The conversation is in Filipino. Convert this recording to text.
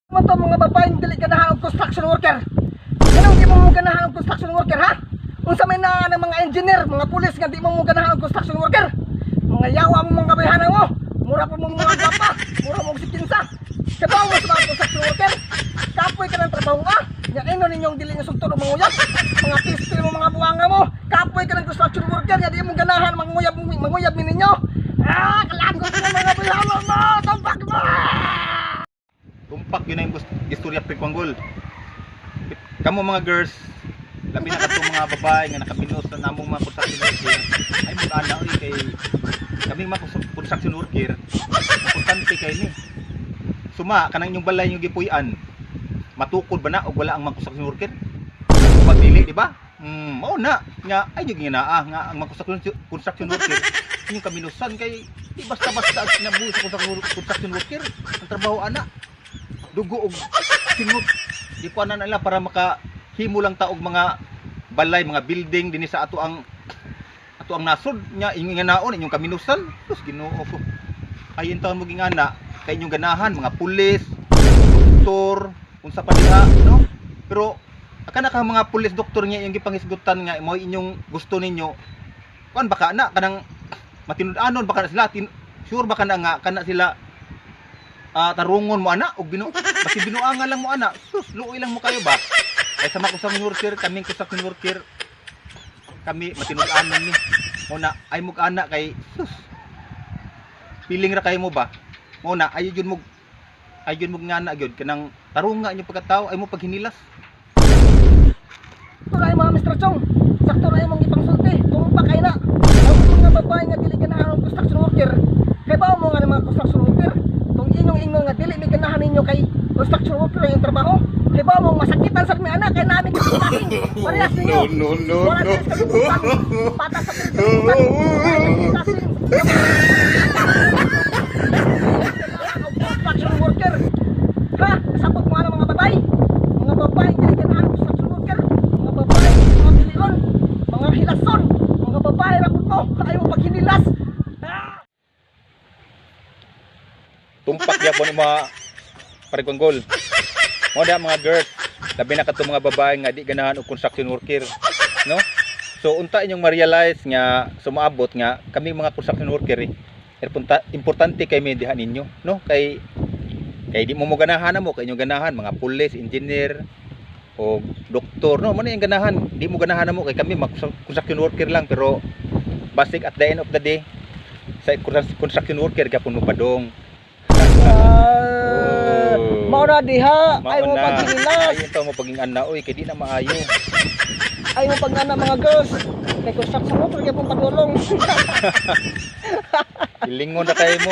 Mo to mga babaeng dili ganahan og construction worker. Kanang di mo ganahan og construction worker ha? Unsa may na ng mga engineer, mga pulis nga di mo ganahan og construction worker. Mga yawa mo mga bayhanan mo. Mura pa mo mga gapa, mura mo si kinsa. Kabaw mo sa mga construction worker. Kapoy ka ng trabaho nga. Nga ino ninyong dili nga sugtod og manguyab. Mga piste mo mga buwanga mo. Kapoy ka ng construction worker nga di mo ganahan manguyab mi ninyo. Ah, kalagot ng mga bayhanan mo. Tambak mo. Tumpak yun na yung istorya Prekwanggol. Kamo mga girls, labi na katong mga babae nga nakabinos na namong mga construction worker, ay mag-ana kay kami mga construction worker, importante kay ni. Suma kanang inyong balay yung gipuy-an, matukod ba na o wala ang mga construction worker? Pagdili, di ba? Mao na nga ay yung ginaa nga ang mga construction worker inyong kaminusan kay di basta-basta sinabuhi sa construction worker ang trabaho ana. Dugo og singot di ko ana nila para makahimo lang ta og mga balay, mga building dinhi sa ato ang nasod nya inyong nganaon inyong kaminusan. Sus Ginoo ko. Ayin taon mo gingana kay inyong ganahan mga pulis, doktor, unsa pa diha no? Pero kana ka mga pulis, doktor nya inyong gipangisgutan nga mao inyong gusto ninyo. Kuan baka na kanang matinud-anon baka na sila sure baka na nga kana sila tarungon mo ana og basi binuangan lang mo ana. Sus luoy lang mo kayo ba ay sama ko sa worker kaming construction worker kami matinud-anon ni muna ay mug ana kay sus piling ra kayo mo ba muna ayo jud mug ngana gyud kanang tarunga inyo pagkatao ay mo paghinilas. Sakto na mga Mr. Chong, sakto na mong ipangsulti, tumpak kay na. Ang mga babae nga dili ganahan og construction worker, kay ba mo nga mga construction worker, kung inong nga dili mi ganahan ninyo kay construction worker yung trabaho, kay ba mo masakitan sa mi anak kay namin kasing parehas ninyo. No. Patas sa construction worker. Ha, sabot mo ana mga babae. Mga babae dili ganahan og construction worker. Mga babae, mga bilion, mga hilason, mga babae ra ko ayaw paghinilas. Tumpak ya po ni mga Prekwanggol. Mo da mga girls, labi na kadto mga babae nga di ganahan og construction worker, no? So unta inyong ma-realize nga sumaabot nga kami mga construction worker importante kay may diha ninyo, no? Kay di mo ganahan mo kay inyong ganahan mga pulis, engineer o doktor, no? Mano yung ganahan, di mo ganahan mo kay kami mga construction worker lang pero basic at the end of the day sa construction worker ka puno padong. Mao na diha, ay mo paghinilas. Ay ito mo paging ana oy kay di na maayo. Ay mo pagana mga girls. Kay construction worker kay pong padulong. Ilingon na kayo mo.